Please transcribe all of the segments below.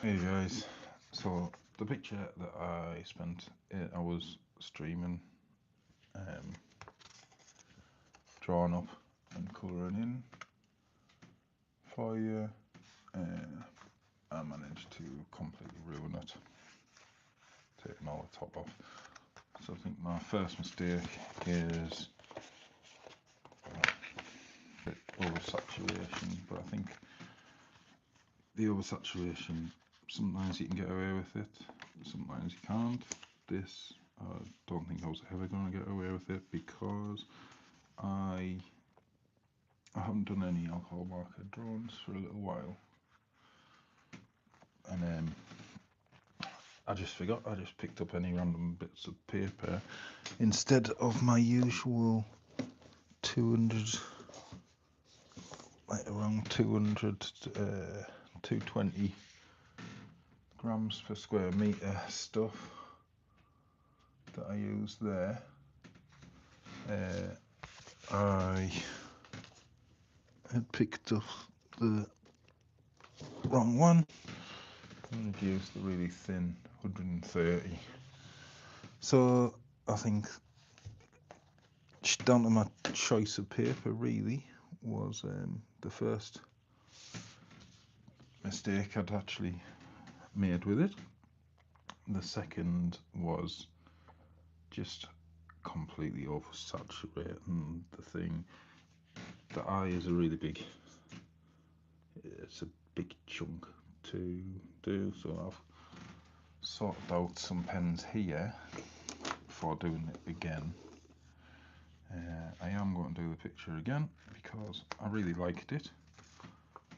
Hey guys, so the picture that I spent 8 hours streaming, um, drawing up and colouring in for you, I managed to completely ruin it, taking all the top off. So I think my first mistake is the oversaturation, but I think the oversaturation, sometimes you can get away with it, sometimes you can't. This, I don't think I was ever going to get away with it because I haven't done any alcohol marker drawings for a little while, and I just forgot. I just picked up any random bits of paper instead of my usual 200, like around 200, 220 grams per square meter stuff that I use there. I had picked up the wrong one. I'm going to use the really thin 130. So I think down to my choice of paper really was the first mistake I'd actually made with it. The second was just completely oversaturating the thing. The eye is a really big, it's a big chunk to do, so I've sorted out some pens here before doing it again. I am going to do the picture again because I really liked it.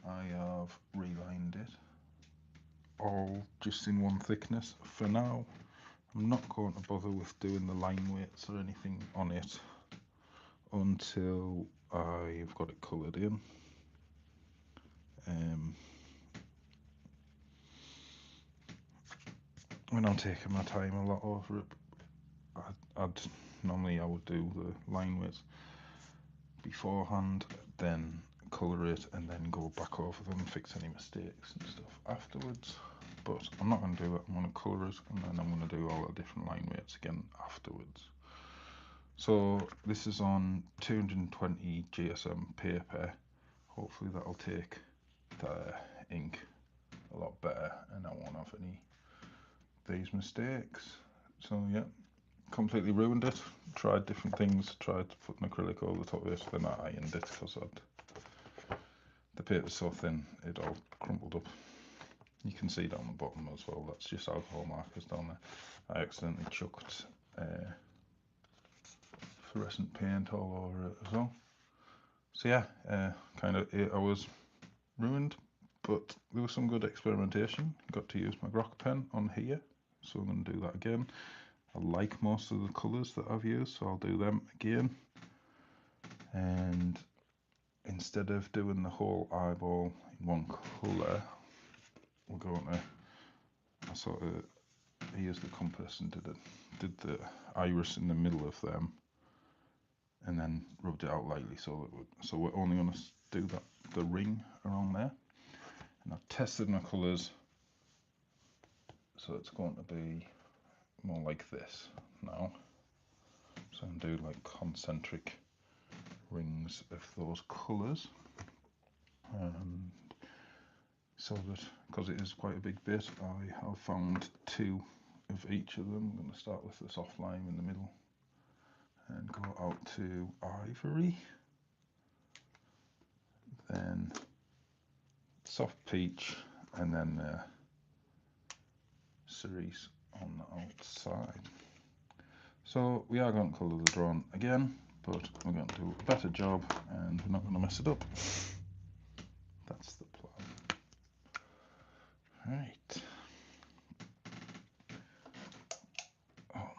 I have relined it all just in one thickness for now. I'm not going to bother with doing the line weights or anything on it until I've got it coloured in. When I'm taking my time a lot over it, I would do the line weights beforehand, then colour it, and then go back over them and fix any mistakes and stuff afterwards. But I'm not going to do it. I'm going to colour it, and then I'm going to do all the different line weights again afterwards. So this is on 220 GSM paper. Hopefully that'll take the ink a lot better and I won't have any of these mistakes. So yeah, completely ruined it. Tried different things, tried putting acrylic over the top of it, then I ironed it because the paper's so thin it all crumpled up. You can see down the bottom as well, that's just alcohol markers down there. I accidentally chucked fluorescent paint all over it as well. So yeah, kind of 8 hours ruined, but there was some good experimentation. Got to use my Grok pen on here, so I'm going to do that again. I like most of the colours that I've used, so I'll do them again. And instead of doing the whole eyeball in one colour, we're going to, I used the compass and did the iris in the middle of them, and then rubbed it out lightly, so we're only going to do the ring around there. And I've tested my colours, so it's going to be more like this now. So I'm doing like concentric rings of those colours, so that, because it is quite a big bit, I have found 2 of each of them. I'm going to start with the soft lime in the middle and go out to ivory, then soft peach, and then cerise on the outside. So we are going to colour the drawing again, but we're going to do a better job and we're not going to mess it up. That's the plan. Right. Oh.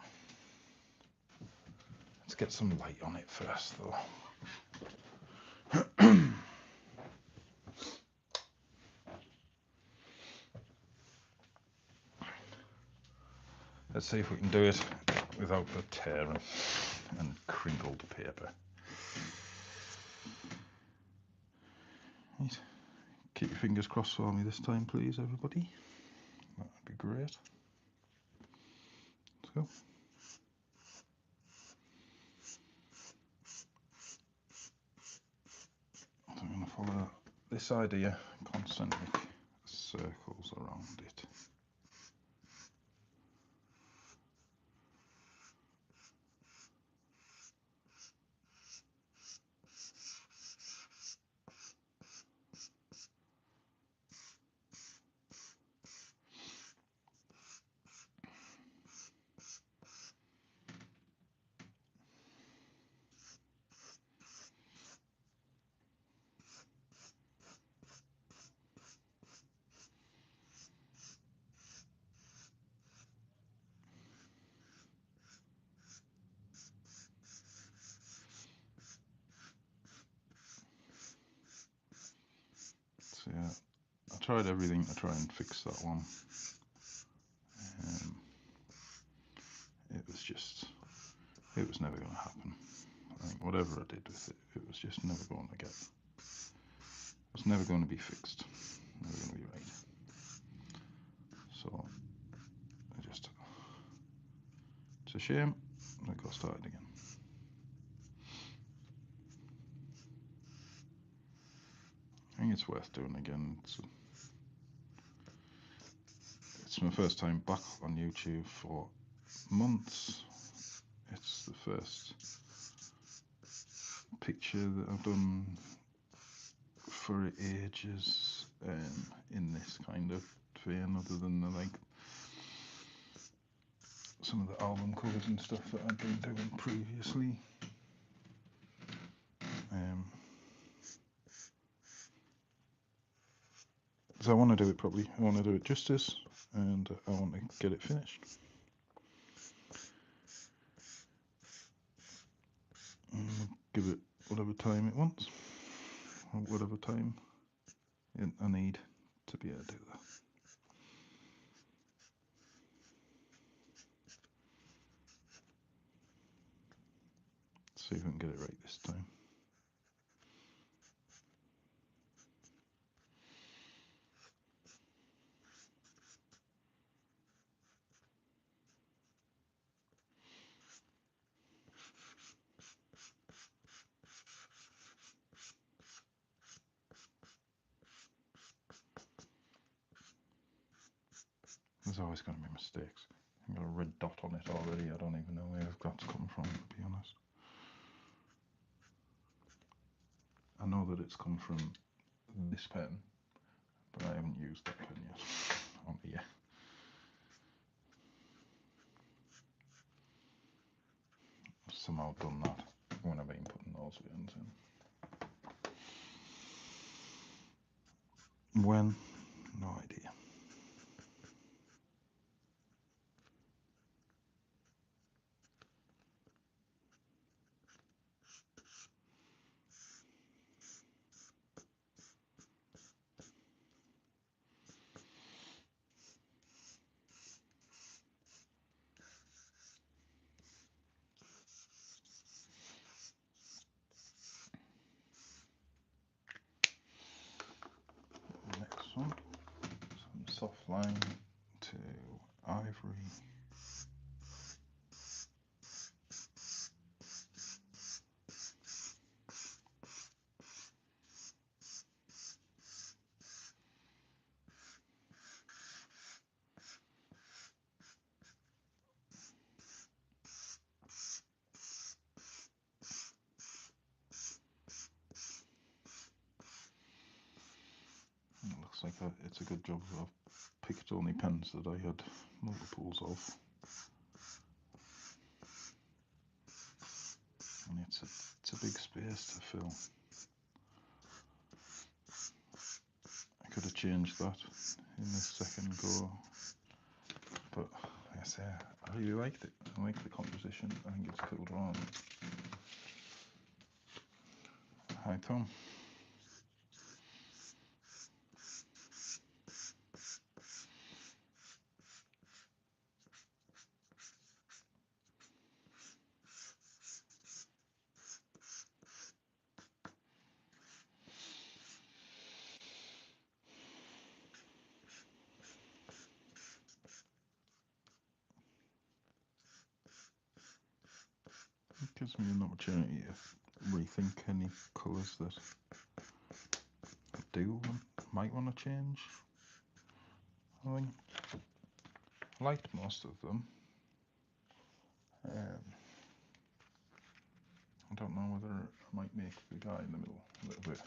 Let's get some light on it first though. Let's see if we can do it without the tearing and crinkled paper. Right. Keep your fingers crossed for me this time, please, everybody. That would be great. So. I'm going to follow this idea, concentric circles around it. So yeah, I tried everything to try and fix that one. It was never going to happen. I think whatever I did with it, it was just never going to get. It was never going to be fixed. Never going to be right. So it's a shame. I got started again. I think it's worth doing again. It's my first time back on YouTube for months. It's the first picture that I've done for ages in this kind of vein, other than some of the album covers and stuff that I've been doing previously. So I want to do it properly. I want to do it justice, and I want to get it finished. Give it whatever time it wants, or whatever time I need to be able to do that. See if we can get it right this time. There's always going to be mistakes. I've got a red dot on it already. I don't even know where that's come from, to be honest. I know that it's come from this pen, but I haven't used that pen yet on the I've somehow done that when I've been putting those pens in. When? No idea. Next one, some soft line to ivory. It looks like it's a good job I've picked only pens that I had multiples of. And it's a big space to fill. I could have changed that in the second go, but like I say, I really liked it. I like the composition. I think it's cool drawing. Hi Tom. gives me an opportunity to rethink any colours that I do might want to change. I think I liked most of them. I don't know whether I might make the guy in the middle a little bit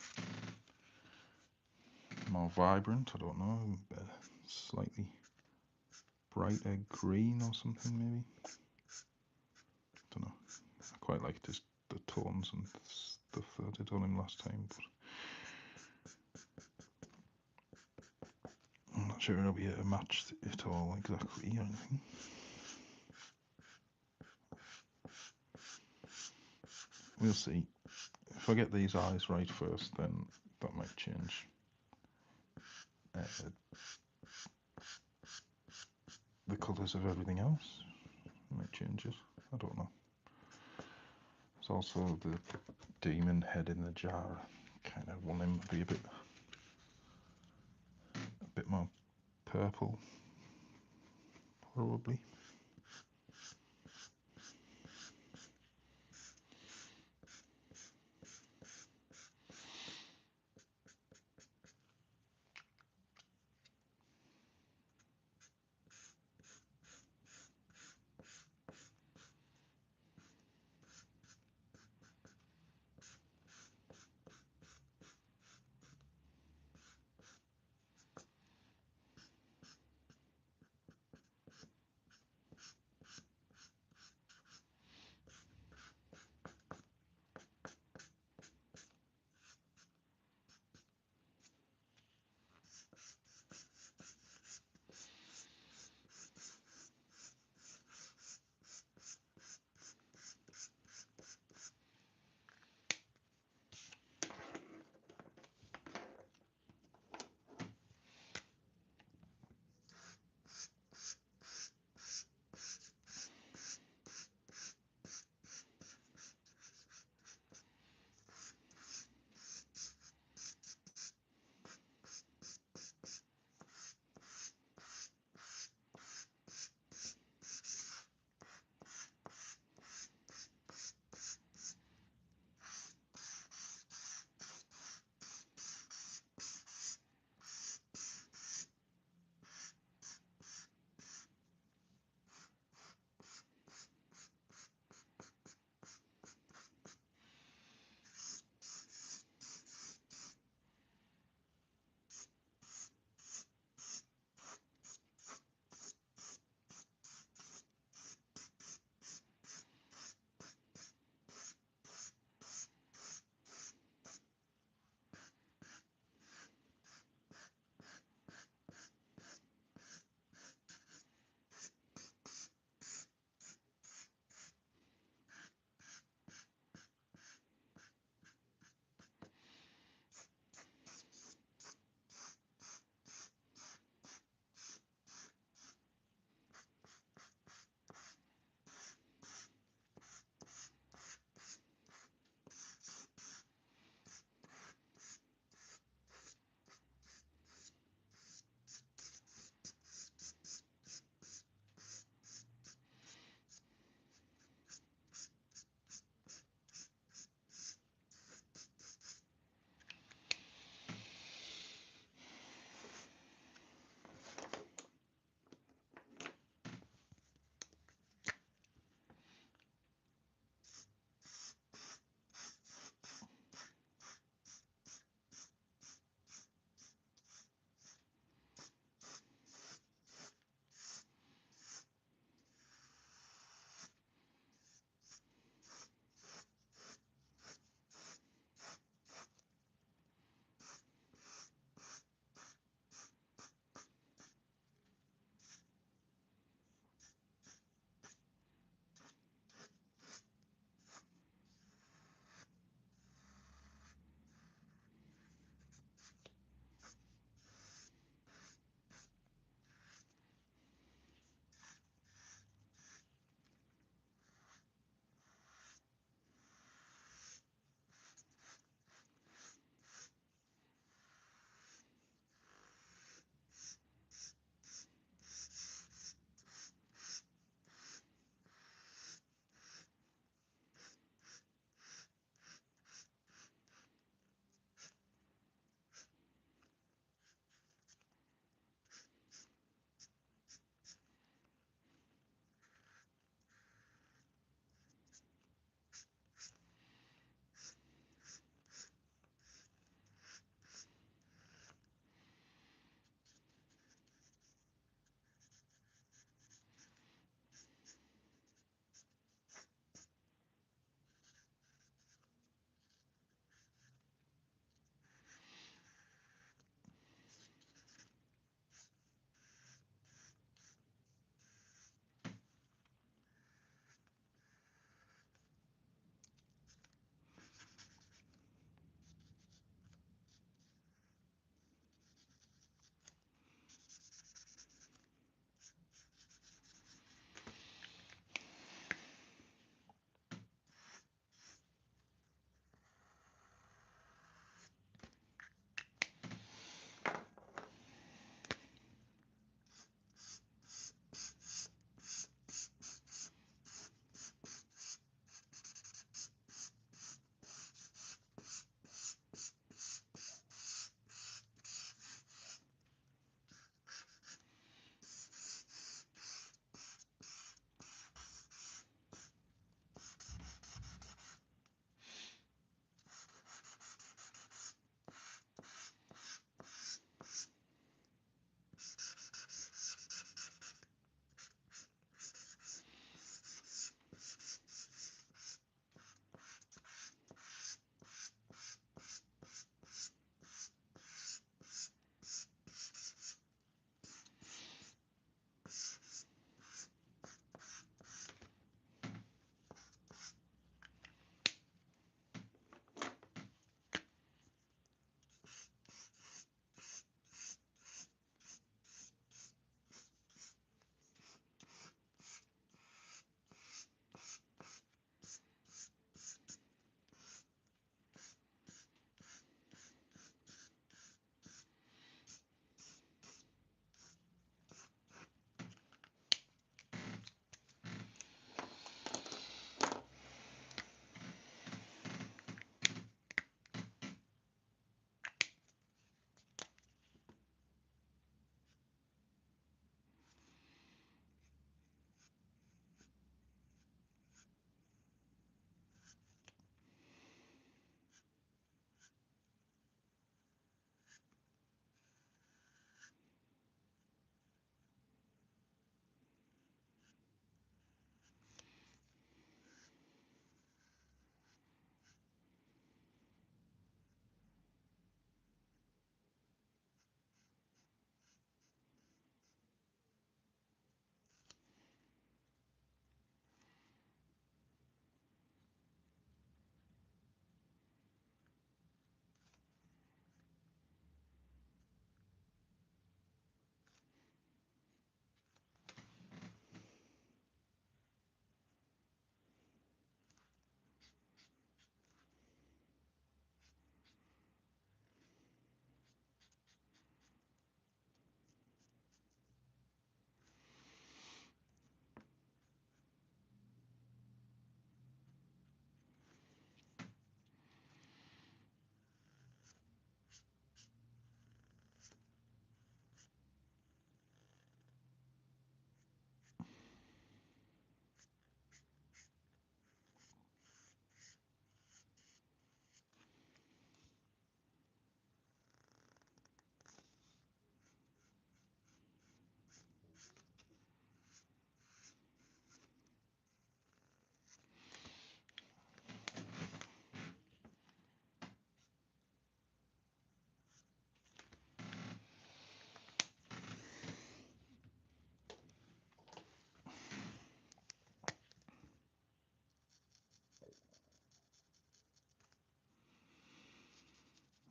more vibrant. I don't know, slightly brighter green or something maybe. Don't know. I quite like the tones and stuff that I did on him last time, but I'm not sure it'll be able to match it all exactly or anything. We'll see. If I get these eyes right first, then that might change the colours of everything else. It might change it. I don't know. There's also the demon head in the jar. Kind of want him to be a bit more purple, probably.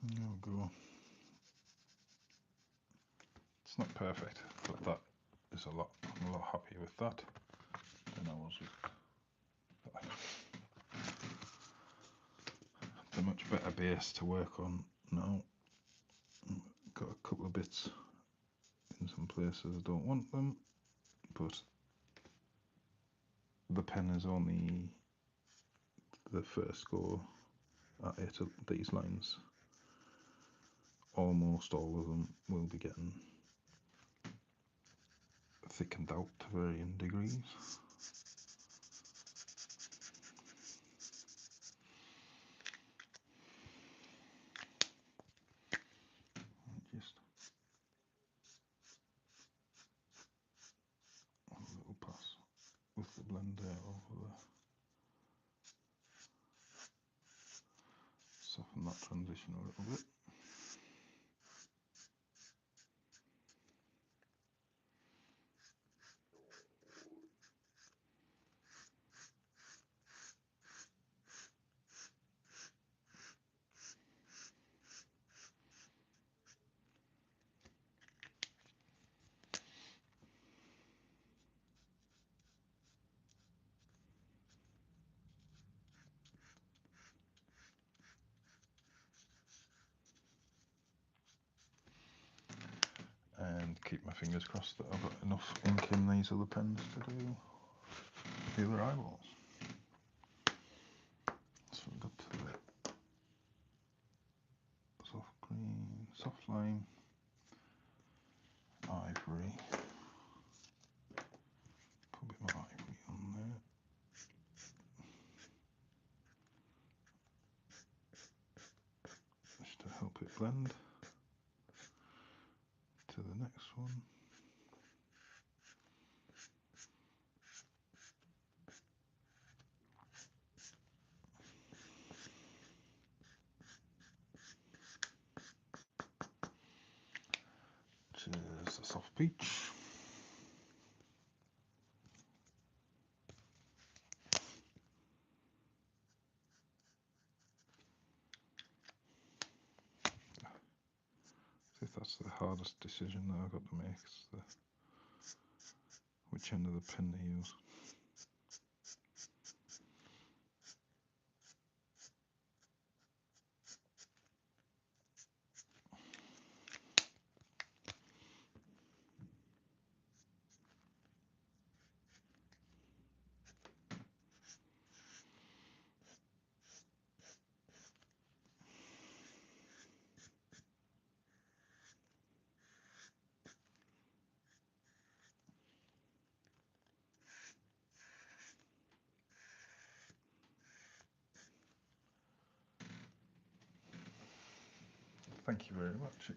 There we go. It's not perfect, but that is I'm a lot happier with that than I was with that. It's a much better base to work on now. Got a couple of bits in some places I don't want them, but the pen is only the first go at it. These lines, almost all of them will be getting thickened out to varying degrees. Just a little pass with the blender over the soften that transition a little bit. And keep my fingers crossed that I've got enough ink in these other pens to do the other eyeballs. So we've got the soft green, soft lime, ivory. Put a bit more ivory on there. Just to help it blend to the next one. Which is a soft peach. I think that's the hardest decision that I've got to make, is which end of the pen to use. Thank you very much.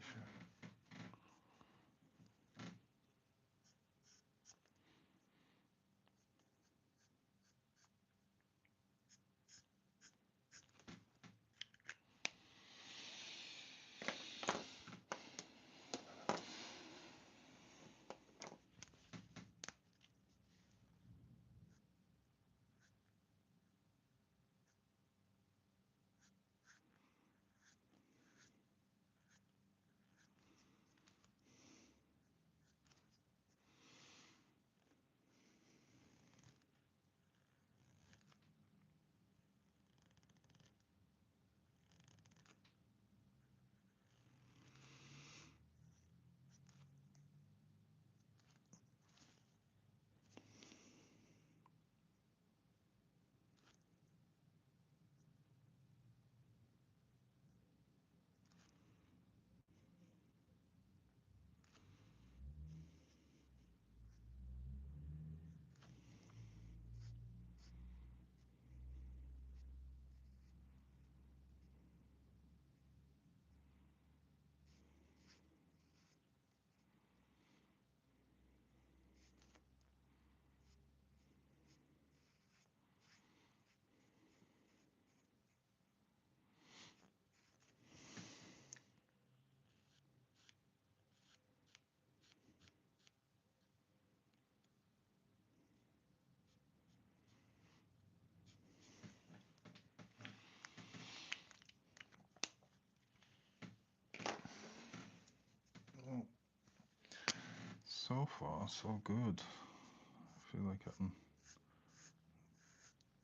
So far, so good. I feel like I can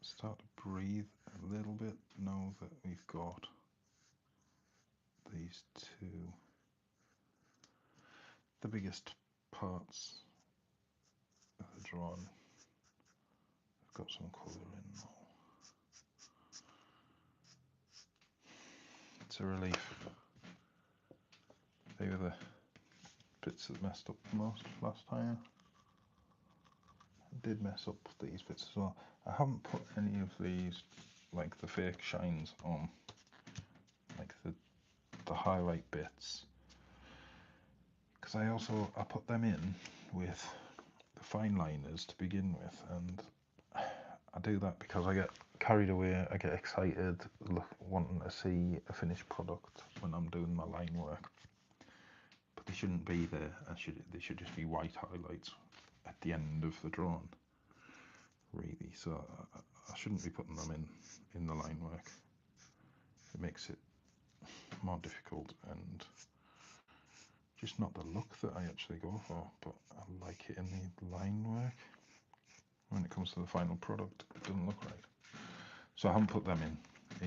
start to breathe a little bit now that we've got these two, the biggest parts of the drawing. I've got some colour in now. It's a relief. They were the bits that messed up the most last time. I did mess up these bits as well. I haven't put any of these, like the fake shines on, like the highlight bits, because I put them in with the fine liners to begin with, and I do that because I get carried away, I get excited wanting to see a finished product when I'm doing my line work, but they shouldn't be there. They should just be white highlights at the end of the drawing, really. So I shouldn't be putting them in the line work. It makes it more difficult and just not the look that I actually go for, but I like it in the line work. When it comes to the final product, it doesn't look right. So I haven't put them in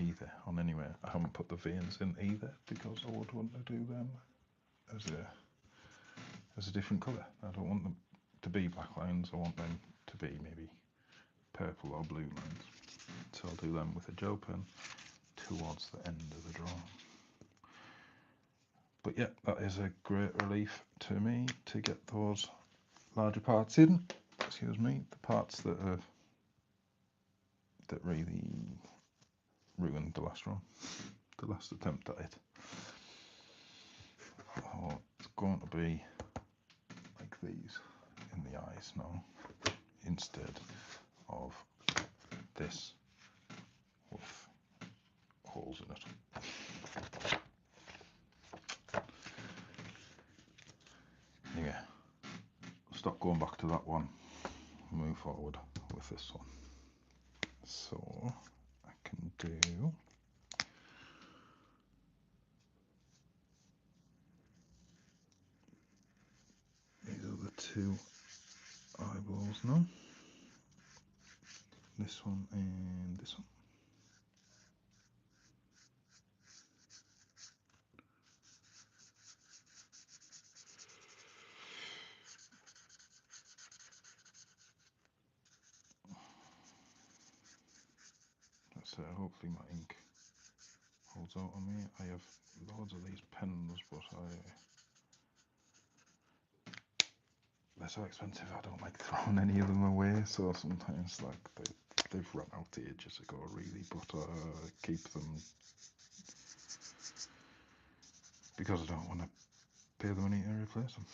either on anywhere. I haven't put the veins in either because I would want to do them as a different colour. I don't want them to be black lines, I want them to be maybe purple or blue lines. So I'll do them with a gel pen towards the end of the drawing. But yeah, that is a great relief to me to get those larger parts in. Excuse me, the parts that really ruined the last run, the last attempt at it. Oh, it's going to be like these in the eyes now, instead of this with holes in it. Anyway, stop going back to that one, move forward with this one. So I can do these are the two eyeballs now. This one and this one. That's it. Hopefully my ink holds out on me. I have loads of these pens, but they're so expensive I don't like throwing any of them away, so sometimes like they've run out ages ago really, but I keep them because I don't want to pay the money to replace them.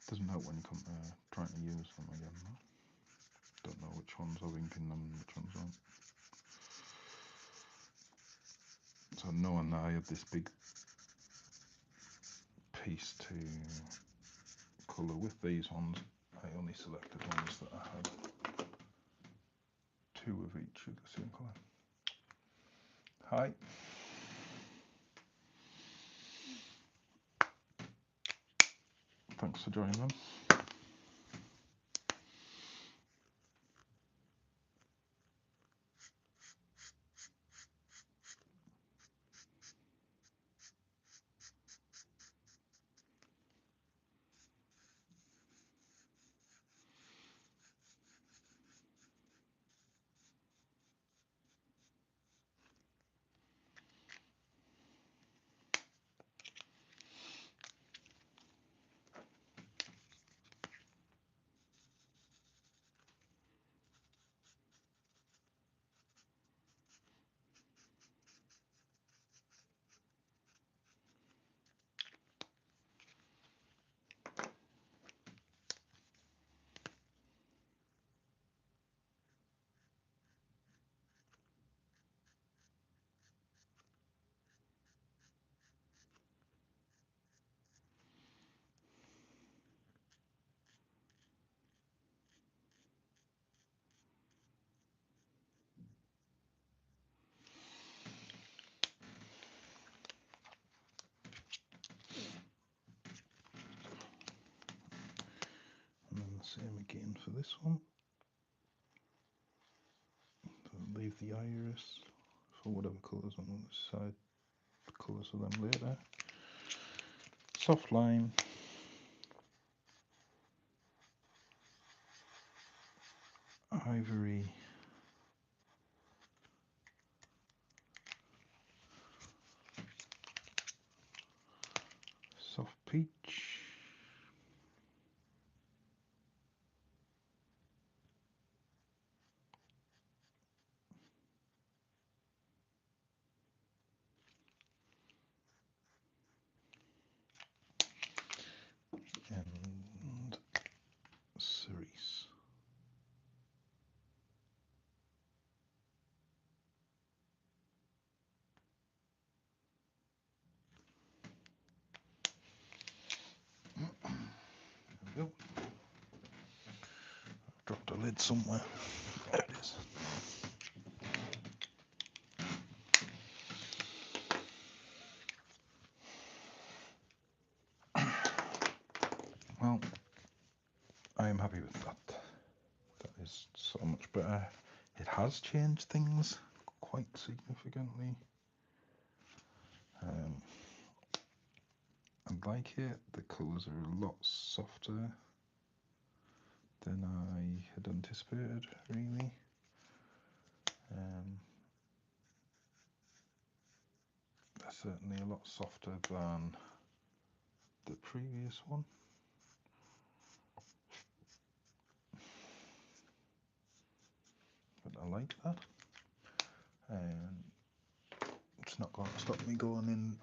Doesn't help when you come trying to use them again though. Don't know which ones are ink in them and which ones aren't. So knowing that I had this big piece to colour with these ones, I only selected ones that I had two of each of the same colour. Hi. Thanks for joining them. Same again for this one. I'll leave the iris for whatever colours on the side, the colours of them later. Soft line. Ivory. Soft peach. And cerise. There we go. I've dropped a lid somewhere. There it is. Well, I am happy with that. That is so much better. It has changed things quite significantly. I like it. The colours are a lot softer than I had anticipated, really. They're certainly a lot softer than the previous one. But I like that. It's not going to stop me going in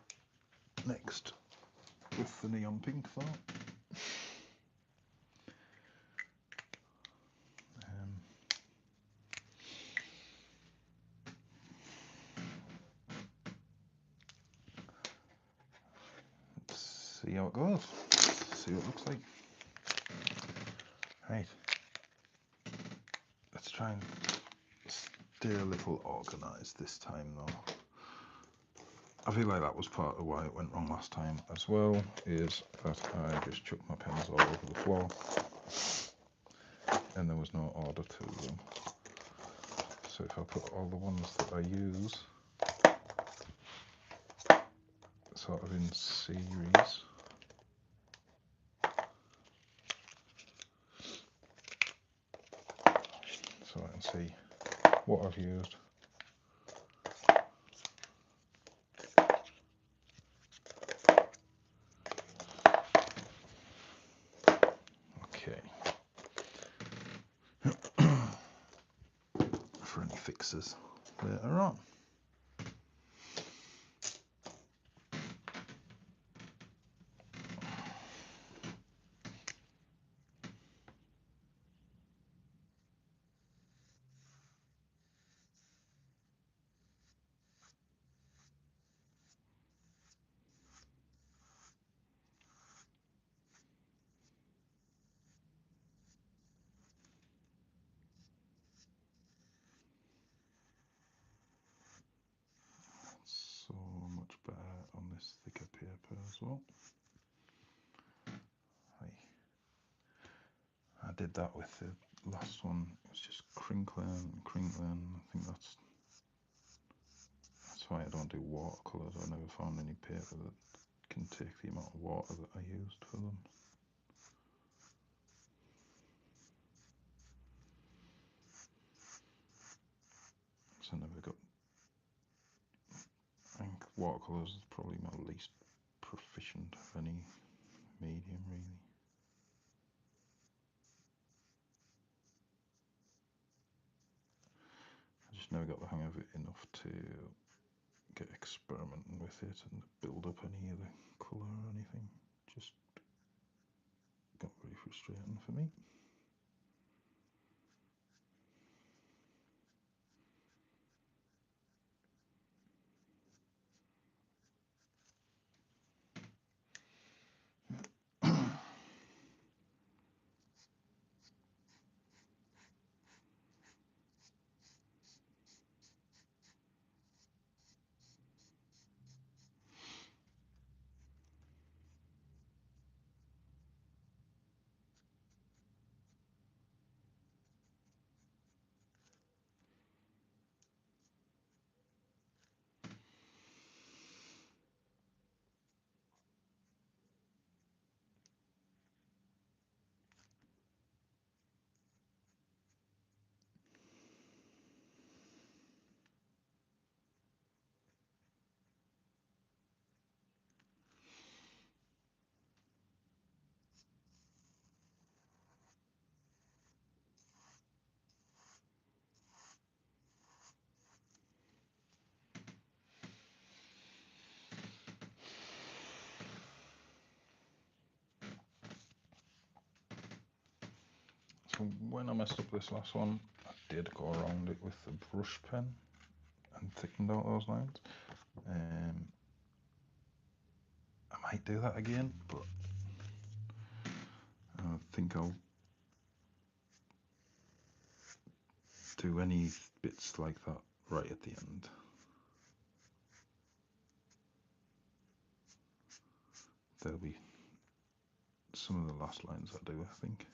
next with the neon pink though. Let's see how it goes. See what it looks like. Right. Let's try and stay a little organised this time though. I feel like that was part of why it went wrong last time as well, is that I just chucked my pens all over the floor and there was no order to them. So if I put all the ones that I use sort of in series, so I can see what I've used. Okay. For any fixes later on. So much better on this thicker paper as well. I did that with the last one. It was just crinkling and crinkling. I think that's why I don't do watercolours. I never found any paper that can take the amount of water that I used for them. So I never got. I think watercolours is probably my least proficient of any medium, really. I just never got the hang of it enough to get experimenting with it and build up any of the colour or anything. Just got very frustrating for me. when I messed up this last one, I did go around it with the brush pen and thickened out those lines. I might do that again, but I think I'll do any bits like that right at the end. There'll be some of the last lines I do, I think.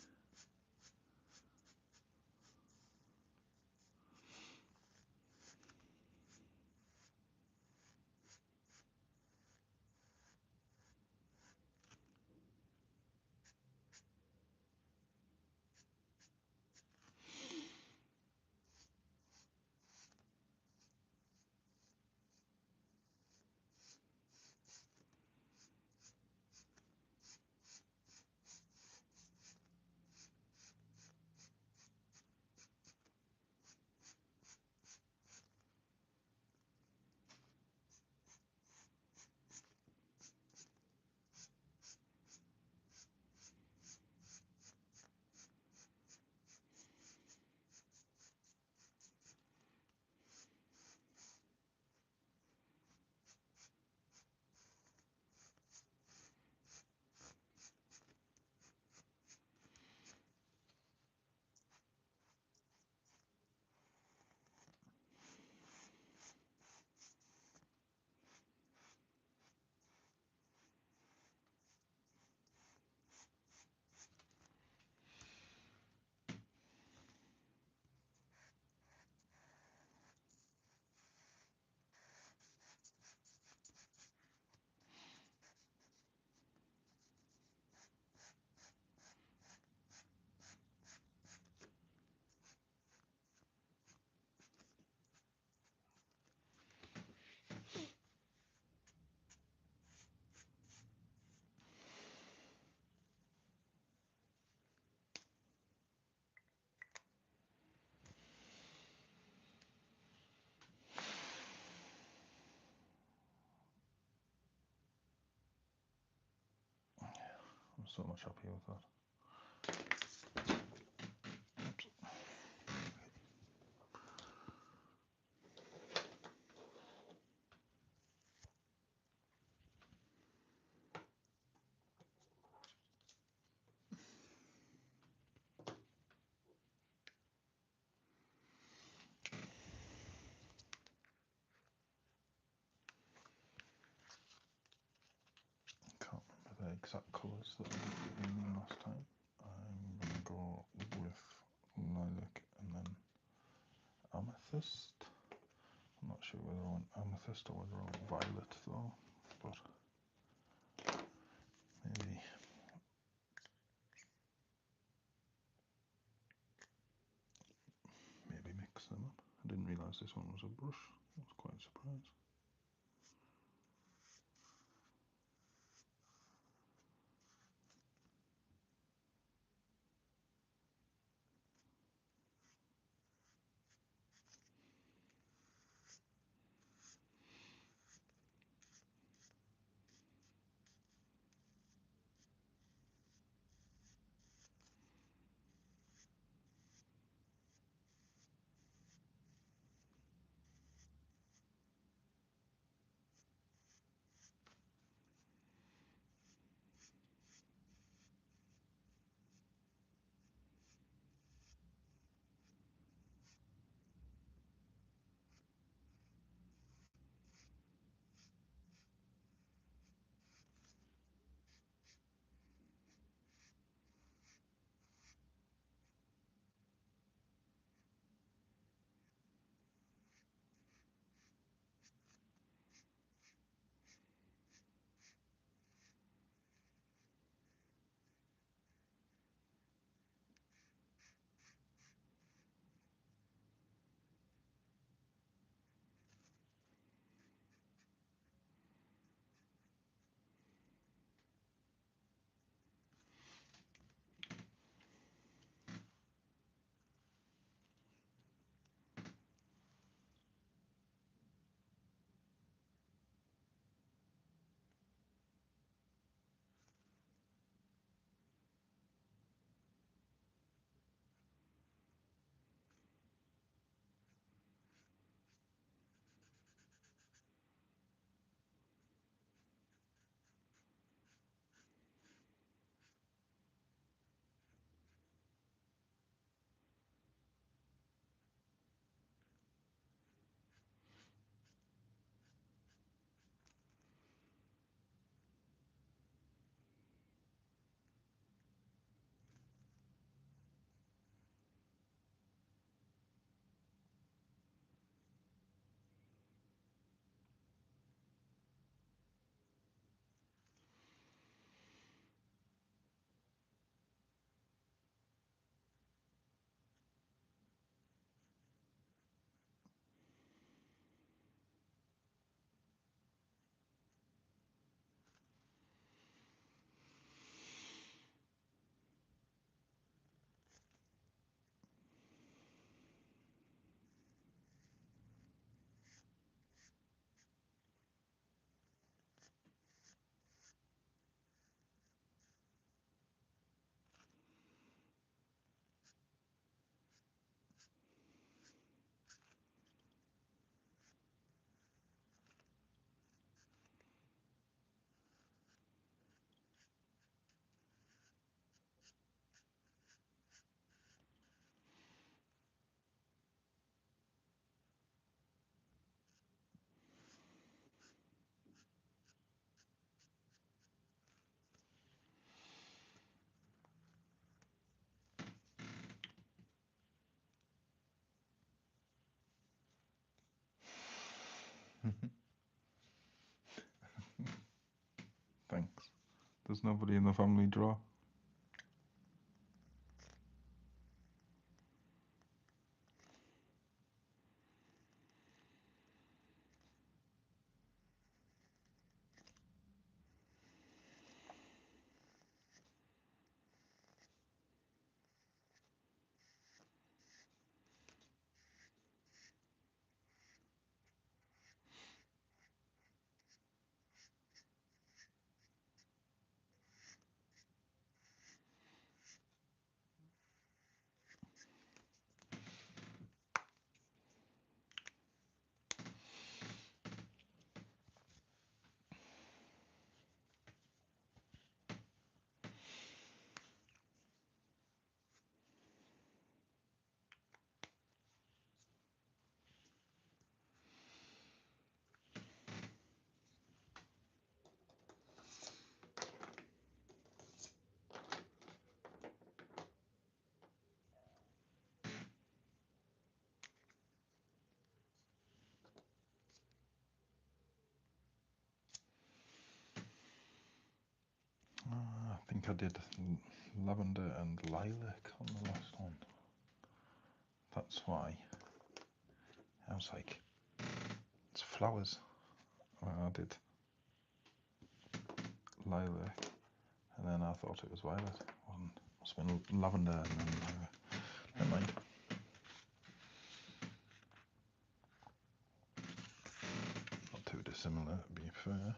I'm so much happier with that. Oops. Can't remember the exact colours that I put in last time. I'm going to go with lilac and then amethyst. I'm not sure whether I want amethyst or whether I want violet though, but maybe mix them up. I didn't realise this one was a brush. I was quite surprised. Thanks. There's nobody in the family drawer. I think I did lavender and lilac on the last one. That's why I was like, it's flowers. I did lilac, and then I thought it was violet. It wasn't. It must have been lavender, and then never mind. Not too dissimilar, to be fair.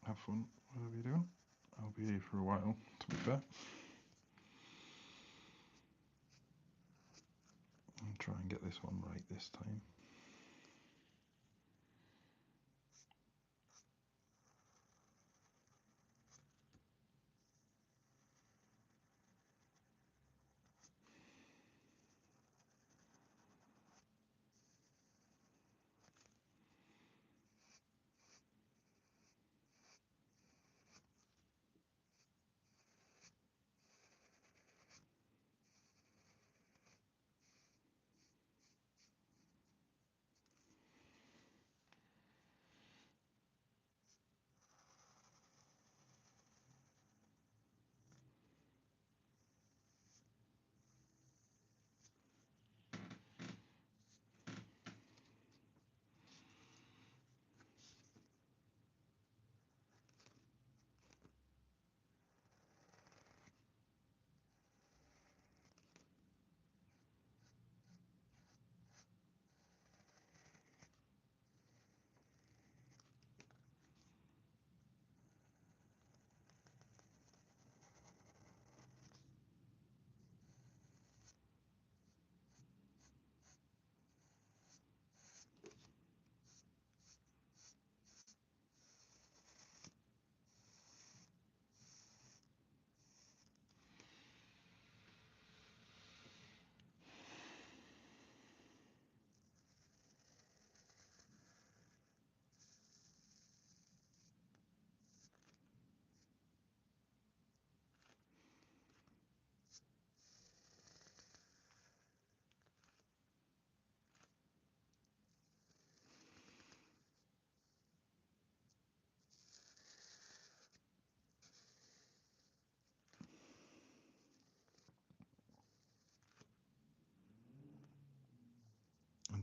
Have fun, whatever you're doing. I'll be here for a while, to be fair. I'll try and get this one right this time.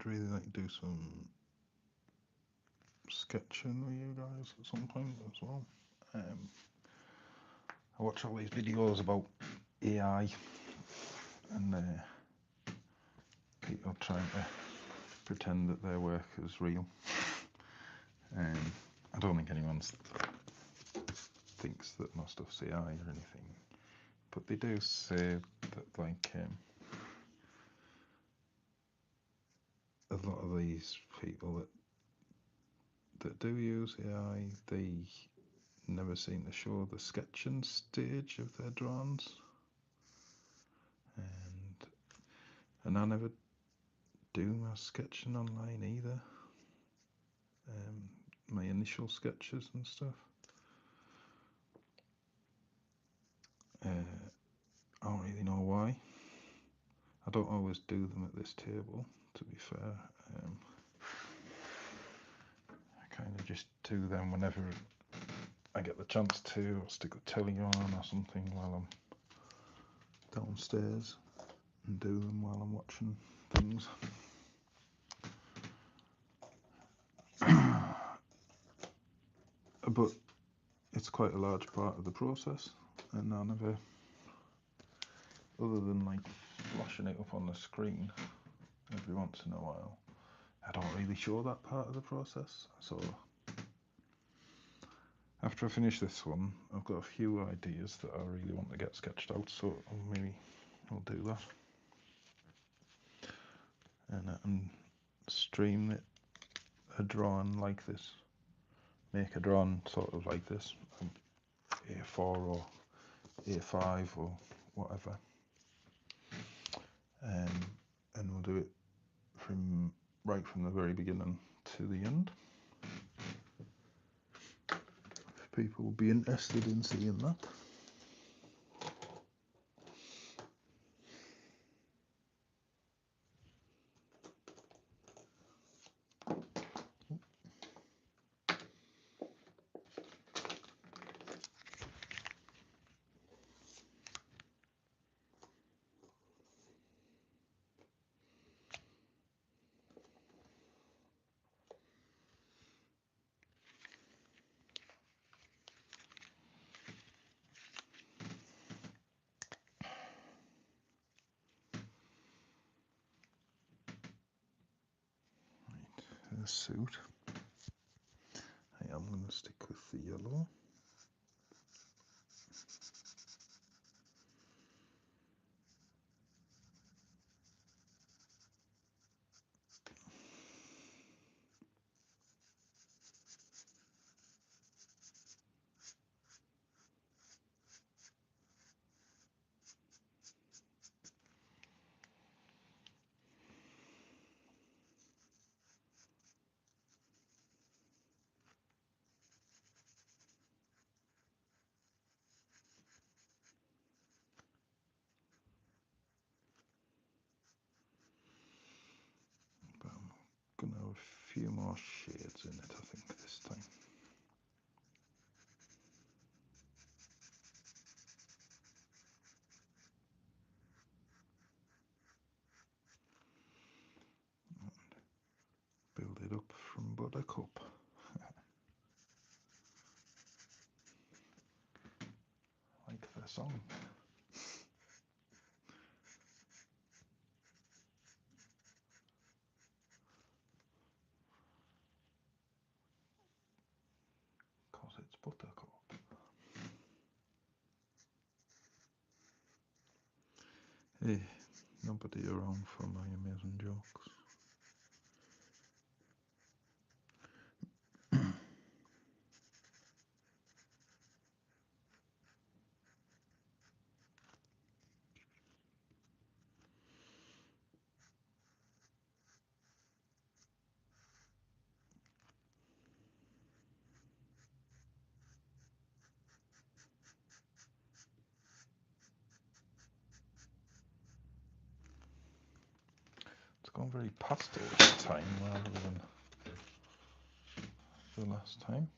really like to do some sketching with you guys at some point as well. I watch all these videos about AI and people trying to pretend that their work is real. I don't think anyone thinks that my stuff's AI or anything, but they do say that like a lot of these people that do use AI, they never seem to show the sketching stage of their drawings, and I never do my sketching online either. My initial sketches and stuff. I don't really know why. I don't always do them at this table, to be fair. I kind of just do them whenever I get the chance to, or stick the telly on or something while I'm downstairs and do them while I'm watching things. But it's quite a large part of the process, and I never, other than like flashing it up on the screen every once in a while, I don't really show that part of the process. So after I finish this one, I've got a few ideas that I really want to get sketched out, so maybe I'll do that. And stream it, a drawing like this. Make a drawing sort of like this, A4 or A5 or whatever. And we'll do it right from the very beginning to the end. If people will be interested in seeing that. The suit. I am going to stick with the yellow. But I'm going to have a few more shades in it, I think, this time. Build it up from Buttercup. Like the song. Cause it's Buttercup. Hey, nobody around for my amazing jokes. It's gone very pastel this time rather than the last time.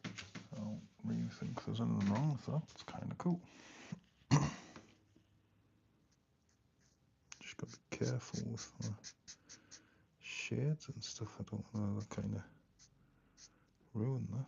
I don't really think there's anything wrong with that. It's kind of cool. Just got to be careful with my shades and stuff. I don't want to kind of ruin that.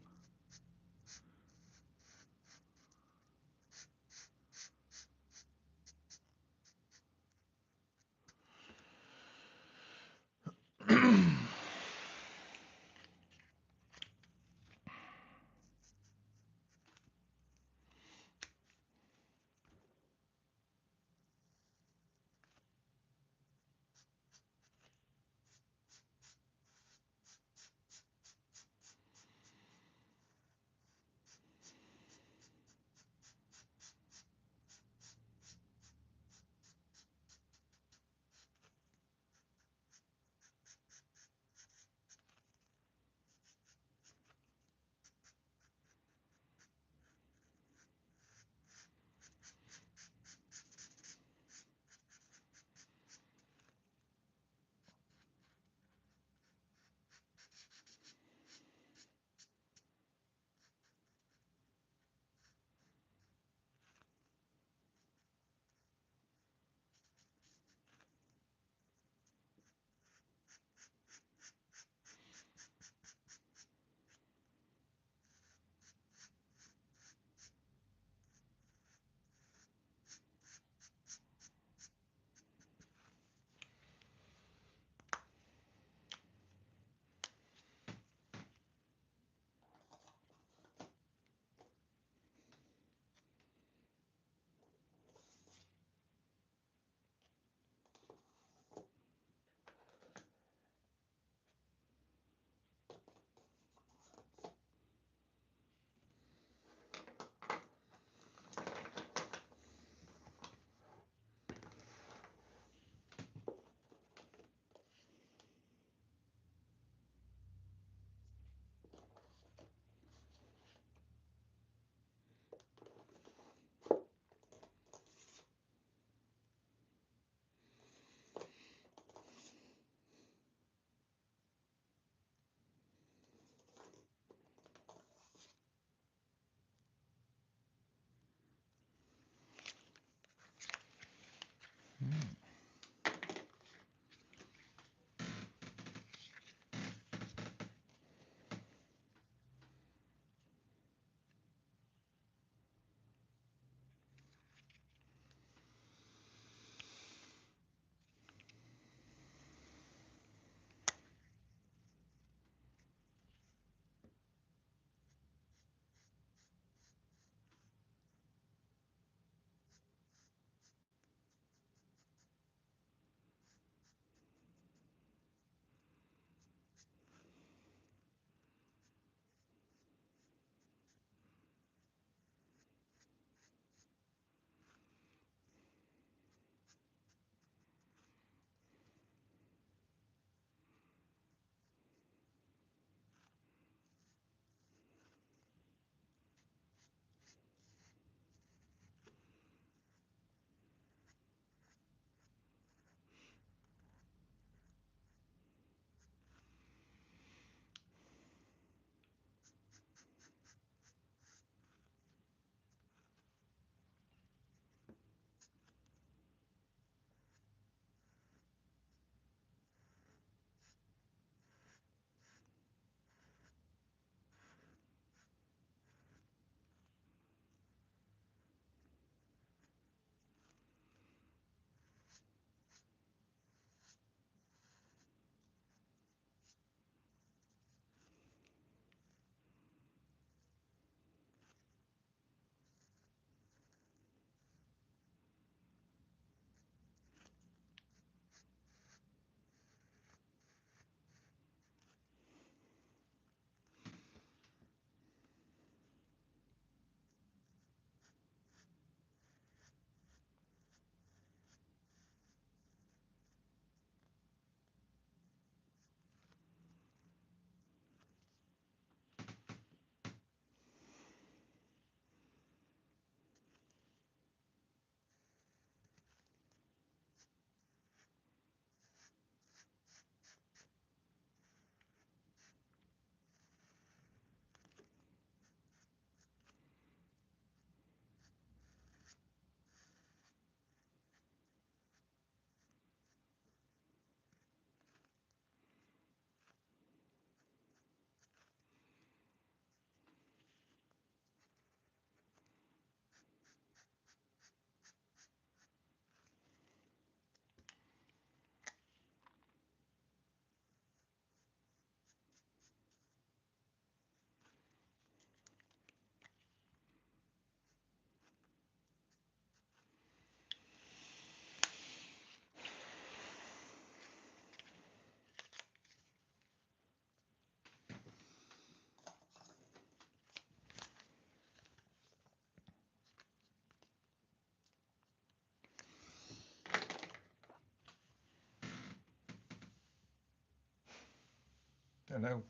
Hello.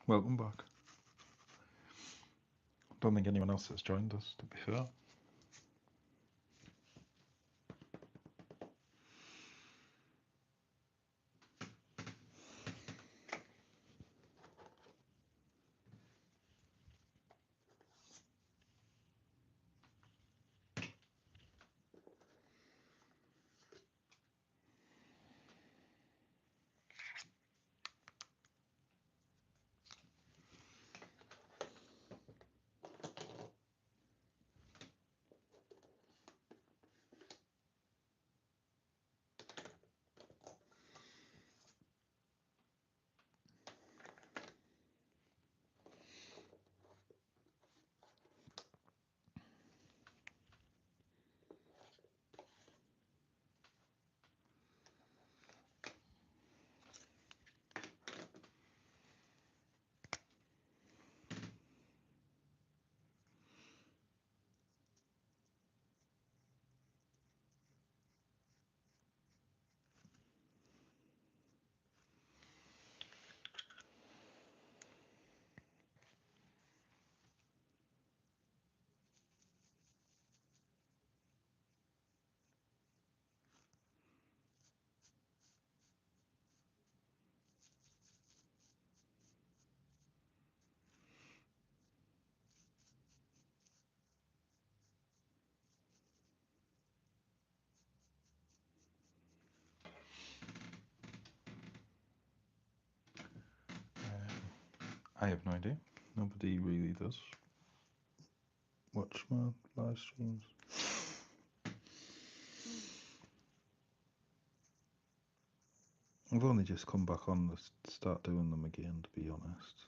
Welcome back. Don't think anyone else has joined us, to be fair. I have no idea. Nobody really does watch my live streams. I've only just come back on to start doing them again, to be honest.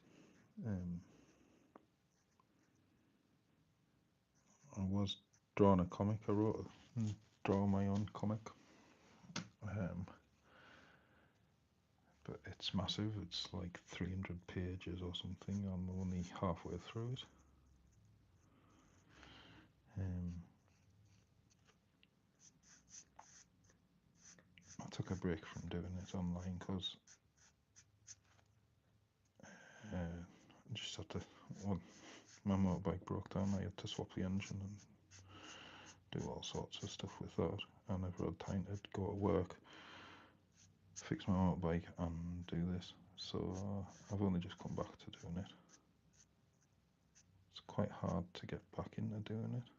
I was drawing a comic. I draw my own comic. But it's massive. It's like 300 pages or something. I'm only halfway through it. I took a break from doing it online because I just had to. Well, my motorbike broke down. I had to swap the engine and do all sorts of stuff with that. I never had time to go to work, fix my motorbike, and do this. So I've only just come back to doing it. It's quite hard to get back into doing it.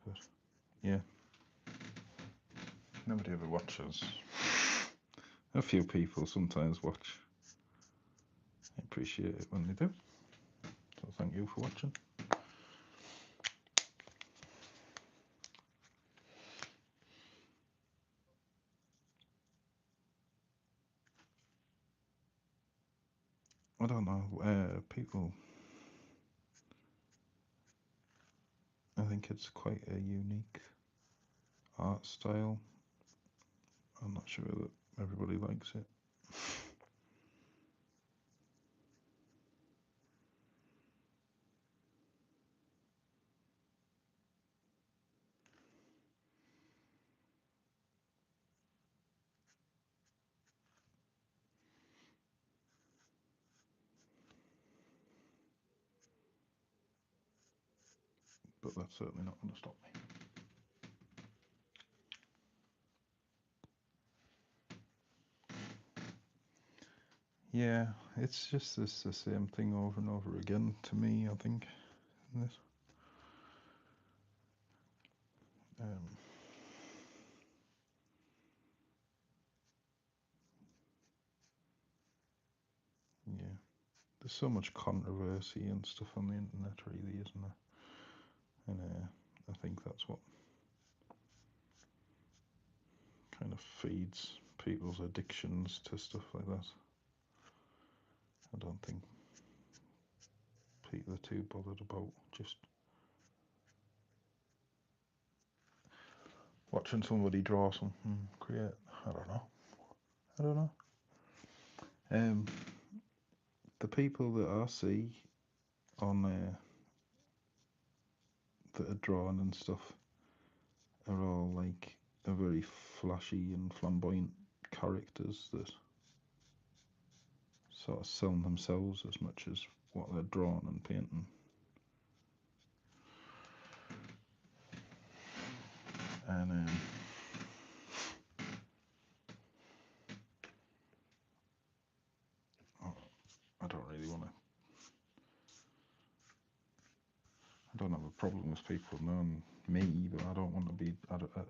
But yeah, nobody ever watches. A few people sometimes watch. I appreciate it when they do. So thank you for watching. I don't know, people, I think it's quite a unique art style. I'm not sure that everybody likes it. But that's certainly not going to stop me. Yeah, it's just the same thing over and over again to me, I think, in this. Yeah, there's so much controversy and stuff on the internet, really, isn't there? And I think that's what kind of feeds people's addictions to stuff like that. I don't think people are too bothered about just watching somebody draw something, create. I don't know. The people that I see on that are drawing and stuff are all like a very flashy and flamboyant characters that sort of selling themselves as much as what they're drawing and painting. And I don't really want to. I don't have a problem with people knowing me, but I don't want to be.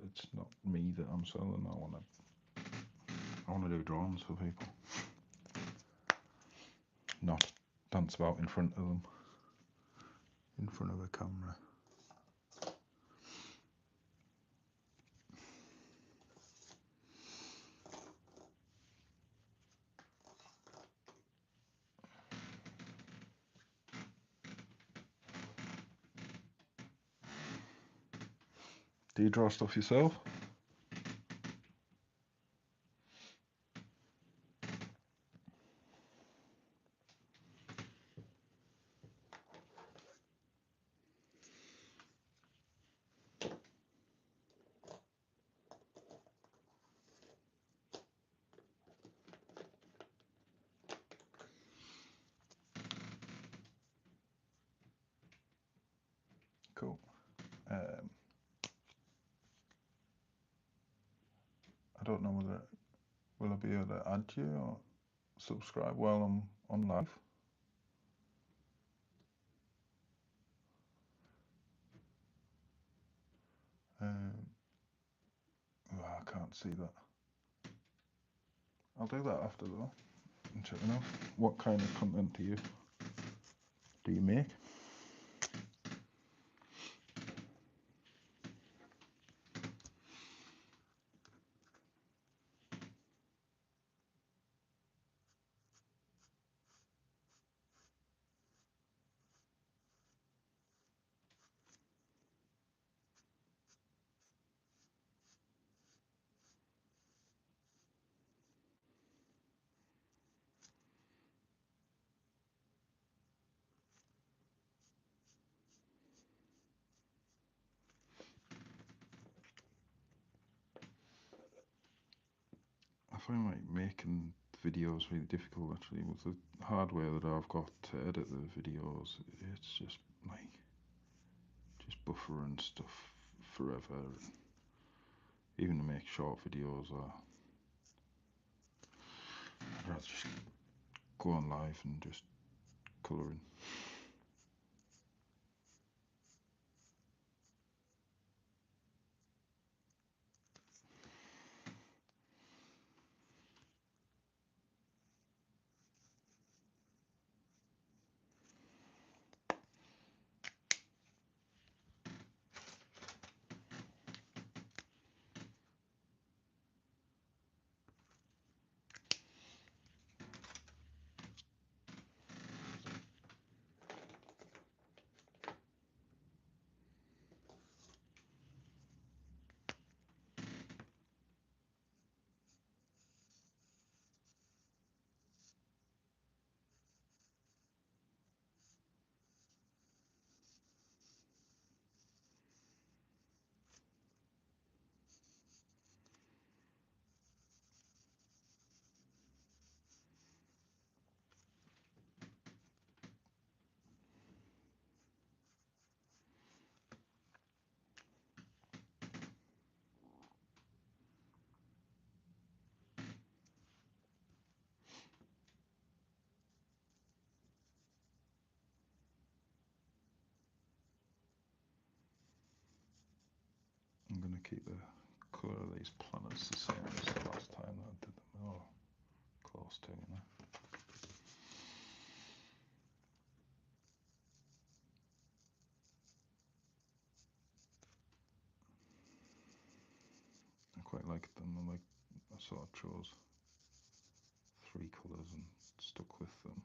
It's not me that I'm selling. I want to do drawings for people, not dance about in front of them, in front of a camera. Do you draw stuff yourself? Cool. I don't know whether will I be able to add you or subscribe while I'm on live. I can't see that. I'll do that after though. And check it out. What kind of content do you make? I find like making videos really difficult actually. With the hardware that I've got to edit the videos, it's just like buffering stuff forever. Even to make short videos, I'd rather just go on live and just colouring. I'm going to keep the colour of these planets the same as the last time that I did them, or close to, you know. I quite like them. I sort of chose 3 colours and stuck with them.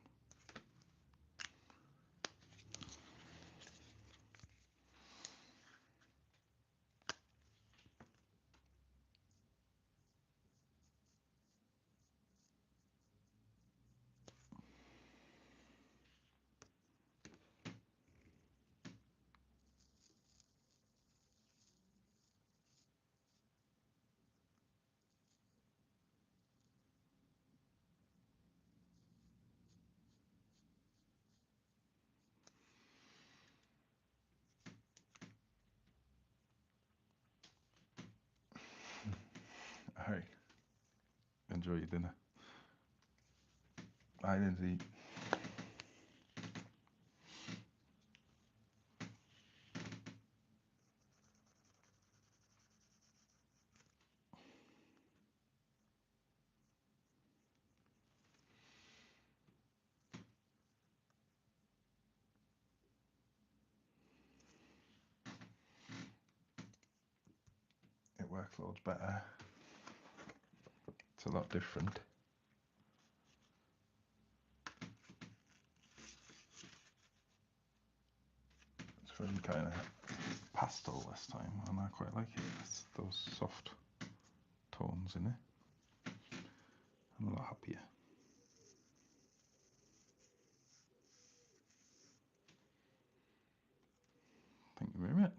enjoy your dinner. I didn't eat. It works loads better. It's a lot different. It's very kind of pastel this time, and I quite like it. It's those soft tones in it. I'm a lot happier. Thank you very much.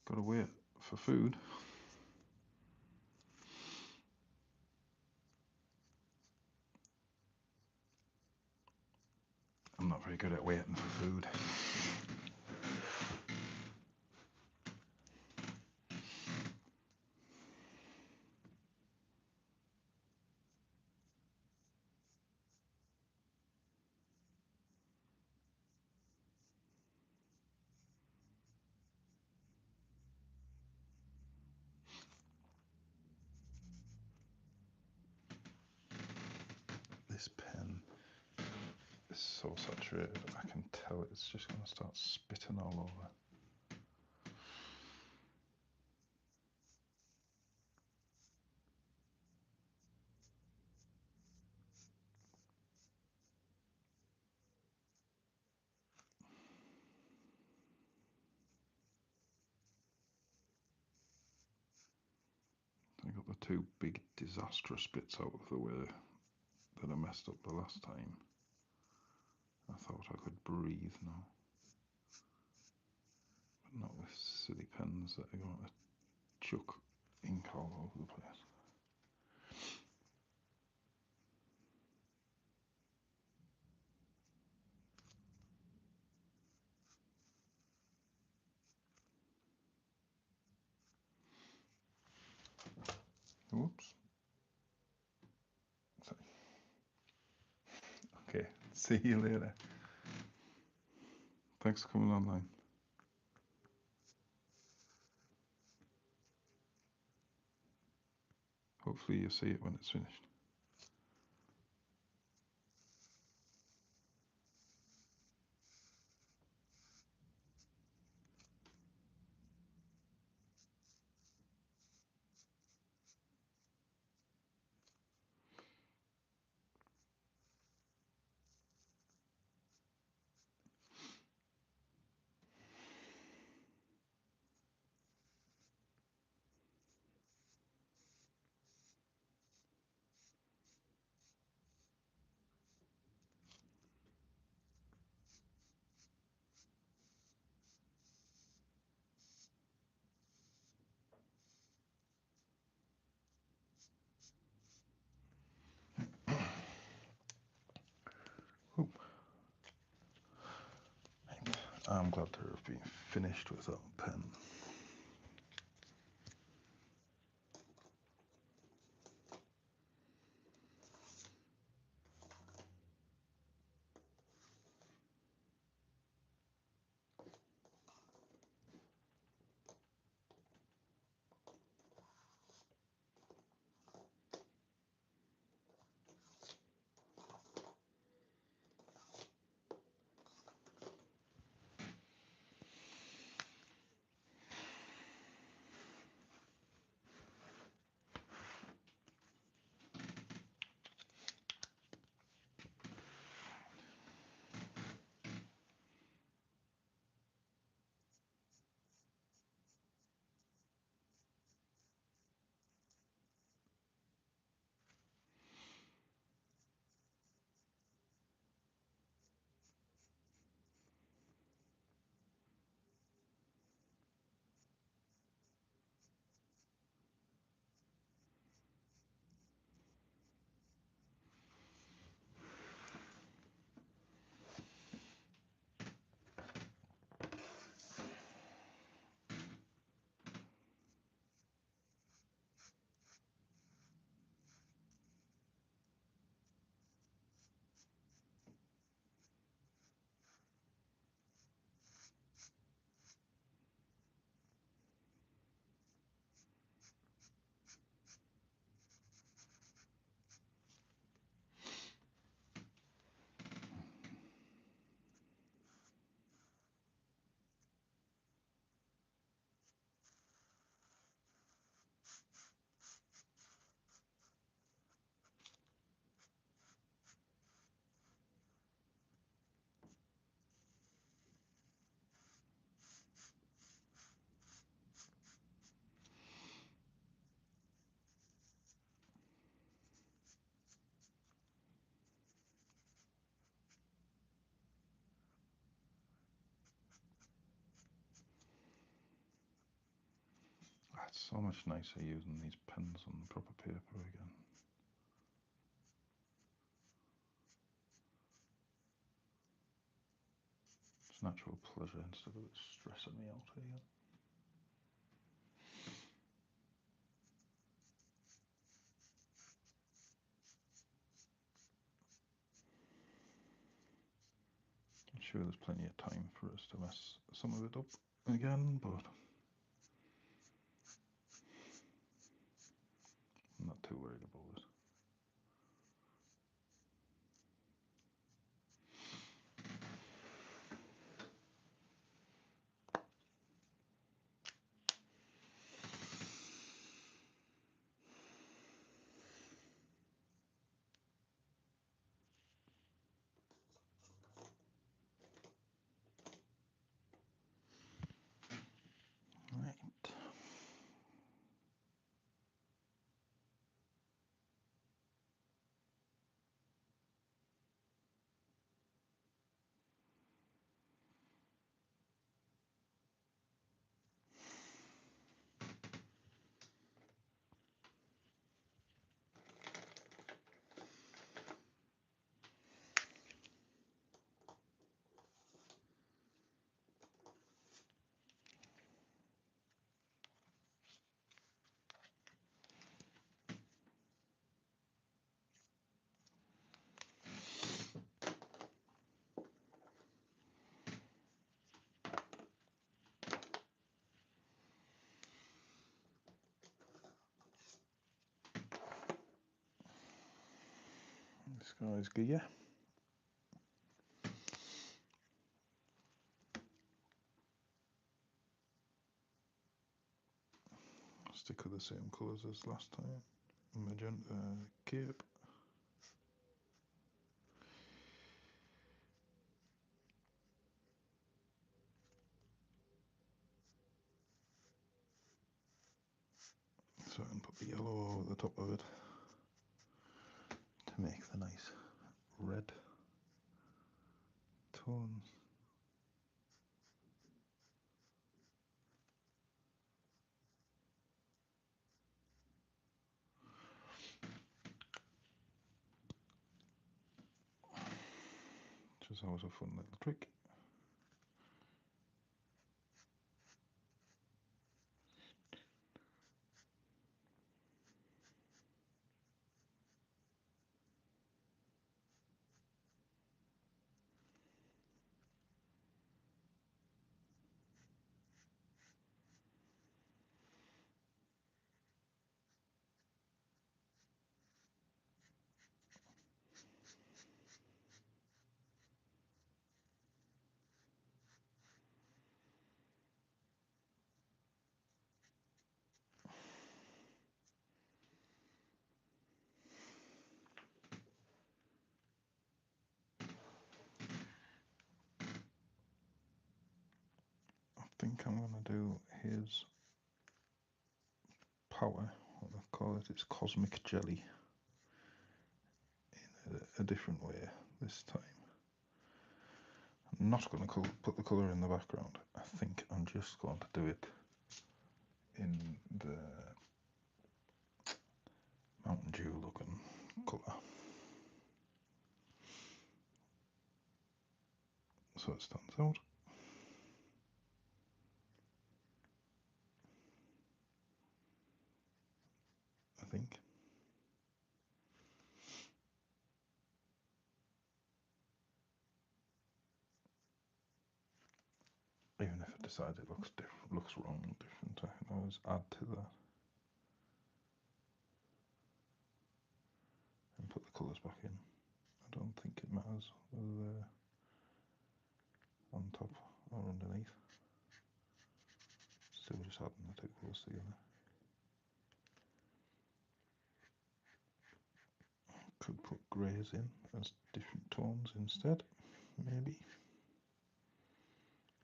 Gotta wait for food. I'm not very good at waiting for food. This pen is so saturated, I can tell it's just going to start spitting all over. I got the two big disastrous bits out of the way that I messed up the last time. I thought I could breathe now, but not with silly pens that are going to chuck ink all over the place. Whoops. Sorry. Okay, see you later. Thanks for coming online. Hopefully you'll see it when it's finished. I'm glad to have been finished with that pen. It's so much nicer using these pens on the proper paper again. It's natural pleasure instead of it stressing me out here. I'm sure there's plenty of time for us to mess some of it up again, but I'm not too worried about it. Right. This guy's gear. Stick with the same colours as last time. Magenta cape. So I can put the yellow over the top of it to make the nice red tones. Which is always a fun little trick. I think I'm going to do his power, what they call it, it's cosmic jelly, in a different way this time. I'm not going to put the colour in the background. I think I'm just going to do it in the Mountain Dew looking colour. So it stands out. I think. Even if it decides it looks different, looks wrong, different, I can always add to that and put the colours back in. I don't think it matters whether they're on top or underneath. Still just adding the two colours together. Could put greys in as different tones instead, maybe.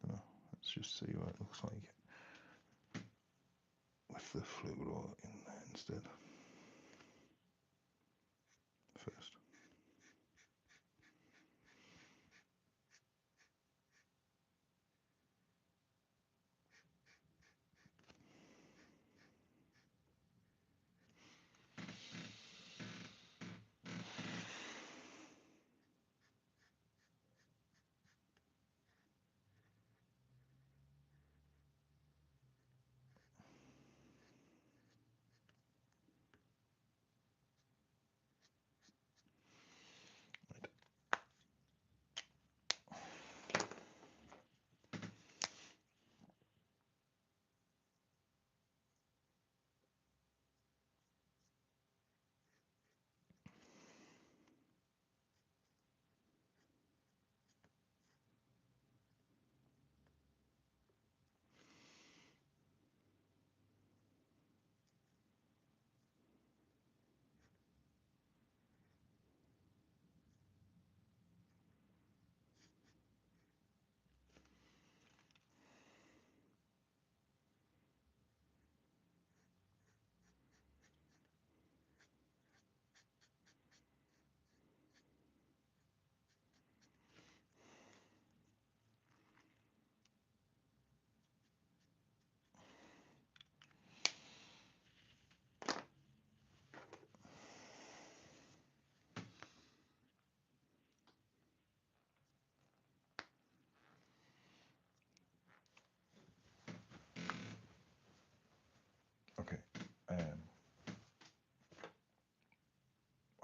I don't know, let's just see what it looks like with the fluo in there instead. First.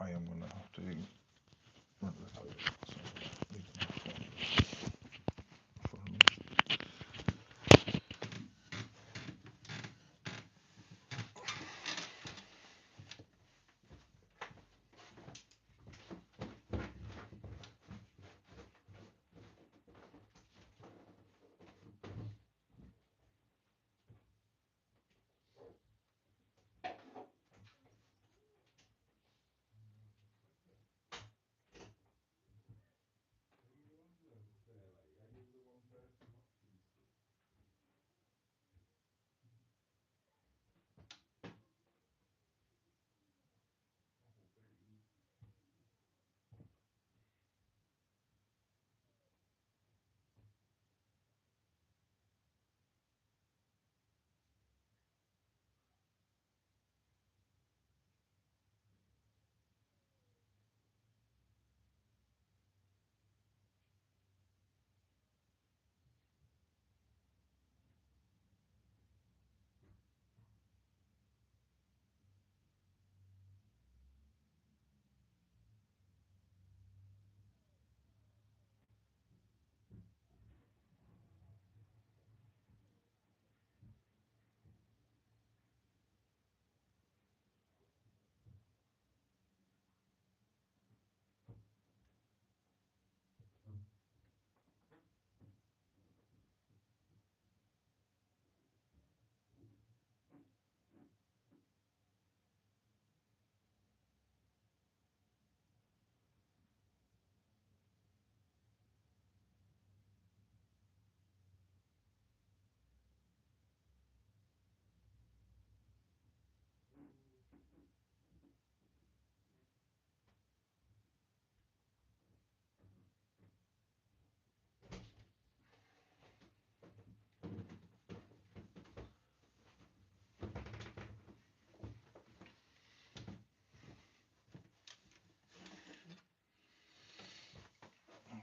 I am going to have to run to the toilet. So leave my phone for a minute.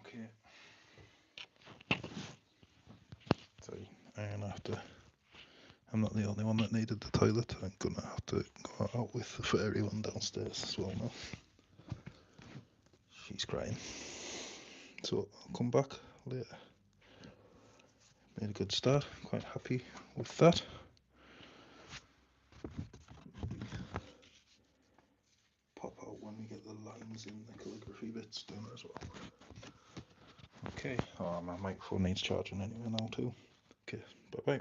Okay. Sorry, I'm gonna have to. I'm not the only one that needed the toilet. I'm gonna have to go out with the fairy one downstairs as well now. She's crying. So I'll come back later. Made a good start. Quite happy with that. Pop out when we get the lines in the calligraphy bits done as well. Okay. Oh, my microphone needs charging anyway now too. Okay. Bye bye.